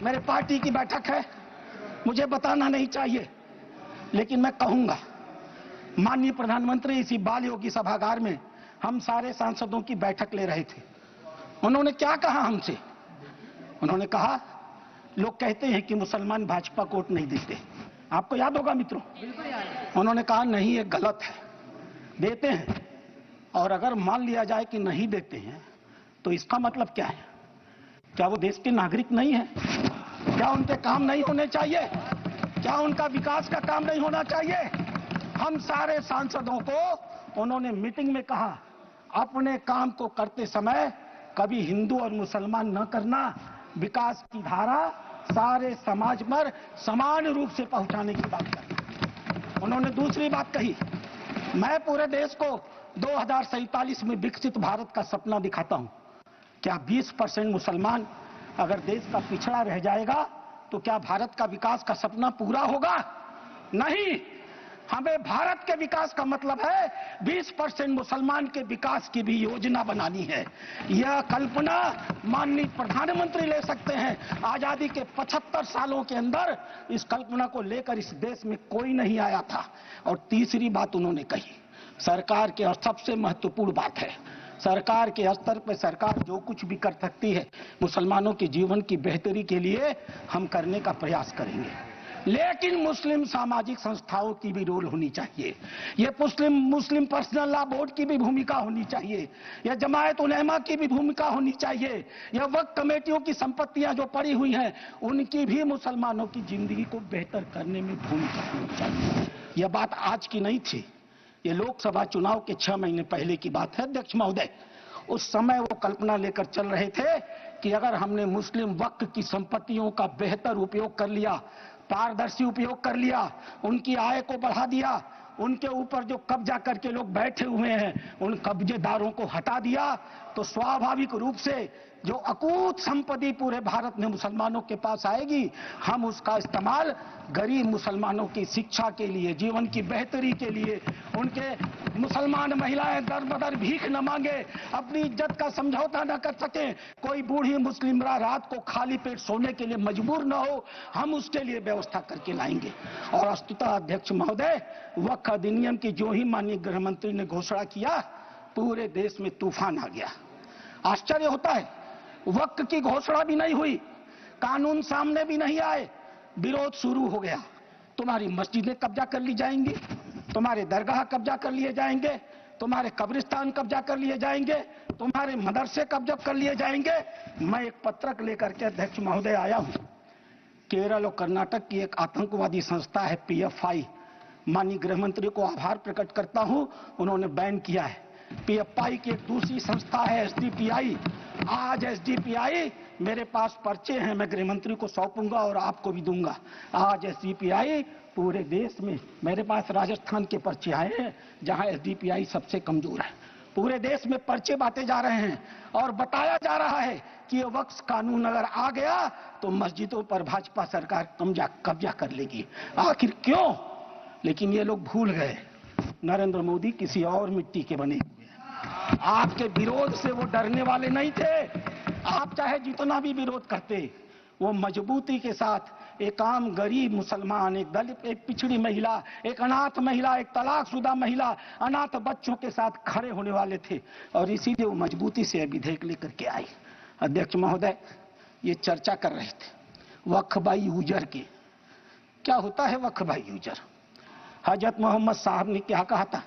मेरे पार्टी की बैठक है, मुझे बताना नहीं चाहिए, लेकिन मैं कहूंगा, माननीय प्रधानमंत्री इसी बाल योगी सभागार में हम सारे सांसदों की बैठक ले रहे थे। उन्होंने क्या कहा हमसे? उन्होंने कहा, लोग कहते हैं कि मुसलमान भाजपा को वोट नहीं देते। आपको याद होगा मित्रों, उन्होंने कहा नहीं, ये गलत है, देते हैं। और अगर मान लिया जाए कि नहीं देते हैं तो इसका मतलब क्या है? क्या वो देश के नागरिक नहीं है? क्या उनके काम नहीं होने चाहिए? क्या उनका विकास का काम नहीं होना चाहिए? हम सारे सांसदों को उन्होंने मीटिंग में कहा, अपने काम को करते समय कभी हिंदू और मुसलमान न करना, विकास की धारा सारे समाज पर समान रूप से पहुंचाने की बात करना। उन्होंने दूसरी बात कही, मैं पूरे देश को 2047 में विकसित भारत का सपना दिखाता हूं। क्या 20% मुसलमान अगर देश का पिछड़ा रह जाएगा तो क्या भारत का विकास का सपना पूरा होगा? नहीं। हमें भारत के विकास का मतलब है 20% मुसलमान के विकास की भी योजना बनानी है। यह कल्पना माननीय प्रधानमंत्री ले सकते हैं। आजादी के 75 सालों के अंदर इस कल्पना को लेकर इस देश में कोई नहीं आया था। और तीसरी बात उन्होंने कही, सरकार के, और सबसे महत्वपूर्ण बात है, सरकार के स्तर पर सरकार जो कुछ भी कर सकती है मुसलमानों के जीवन की बेहतरी के लिए हम करने का प्रयास करेंगे। लेकिन मुस्लिम सामाजिक संस्थाओं की भी रोल होनी चाहिए। ये मुस्लिम पर्सनल लॉ बोर्ड की भी भूमिका होनी चाहिए। यह जमायत उलेमा की भी भूमिका होनी चाहिए। यह वक्फ कमेटियों की संपत्तियां जो पड़ी हुई हैं उनकी भी मुसलमानों की जिंदगी को बेहतर करने में भूमिका होनी चाहिए। यह बात आज की नहीं थी, ये लोकसभा चुनाव के 6 महीने पहले की बात है अध्यक्ष महोदय। उस समय वो कल्पना लेकर चल रहे थे कि अगर हमने मुस्लिम वक्फ की संपत्तियों का बेहतर उपयोग कर लिया, पारदर्शी उपयोग कर लिया, उनकी आय को बढ़ा दिया, उनके ऊपर जो कब्जा करके लोग बैठे हुए हैं उन कब्जेदारों को हटा दिया, तो स्वाभाविक रूप से जो अकूत संपत्ति पूरे भारत में मुसलमानों के पास आएगी, हम उसका इस्तेमाल गरीब मुसलमानों की शिक्षा के लिए, जीवन की बेहतरी के लिए, उनके मुसलमान महिलाएं दर बदर भीख न मांगे, अपनी इज्जत का समझौता न कर सके, कोई बूढ़ी मुस्लिम रात को खाली पेट सोने के लिए मजबूर न हो, हम उसके लिए व्यवस्था करके लाएंगे। और वस्तुतः अध्यक्ष महोदय, वक्फ अधिनियम की जो ही माननीय गृह मंत्री ने घोषणा किया, पूरे देश में तूफान आ गया। आश्चर्य होता है, वक्फ की घोषणा भी नहीं हुई, कानून सामने भी नहीं आए, विरोध शुरू हो गया। तुम्हारी मस्जिदें कब्जा कर ली जाएंगी, तुम्हारे दरगाह कब्जा कर लिए जाएंगे, तुम्हारे कब्रिस्तान कब्जा कर लिए जाएंगे, तुम्हारे मदरसे कब्जा कर लिए जाएंगे। मैं एक पत्रक लेकर के अध्यक्ष महोदय आया हूं। केरल और कर्नाटक की एक आतंकवादी संस्था है PFI, माननीय गृह मंत्री को आभार प्रकट करता हूं, उन्होंने बैन किया है। PFI की एक दूसरी संस्था है SDPI। आज SDPI, मेरे पास पर्चे हैं, मैं गृह मंत्री को सौंपूंगा और आपको भी दूंगा। आज SDPI पूरे देश में, मेरे पास राजस्थान के पर्चे आए हैं जहां SDPI सबसे कमजोर है। पूरे देश में पर्चे बांटे जा रहे हैं और बताया जा रहा है कि ये वक्फ कानून अगर आ गया तो मस्जिदों पर भाजपा सरकार कब्जा कर लेगी। आखिर क्यों? लेकिन ये लोग भूल गए, नरेंद्र मोदी किसी और मिट्टी के बने हुए हैं। आपके विरोध से वो डरने वाले नहीं थे। आप चाहे जितना भी विरोध करते, वो मजबूती के साथ एक आम गरीब मुसलमान, एक दलित, एक पिछड़ी महिला, एक अनाथ महिला, एक तलाकशुदा महिला, अनाथ बच्चों के साथ खड़े होने वाले थे और इसीलिए वो मजबूती से विधेयक लेकर के आई। अध्यक्ष महोदय, ये चर्चा कर रहे थे वक्फ बाई यूजर की। क्या होता है वक्फ बाई यूजर? हजरत मोहम्मद साहब ने क्या कहा था?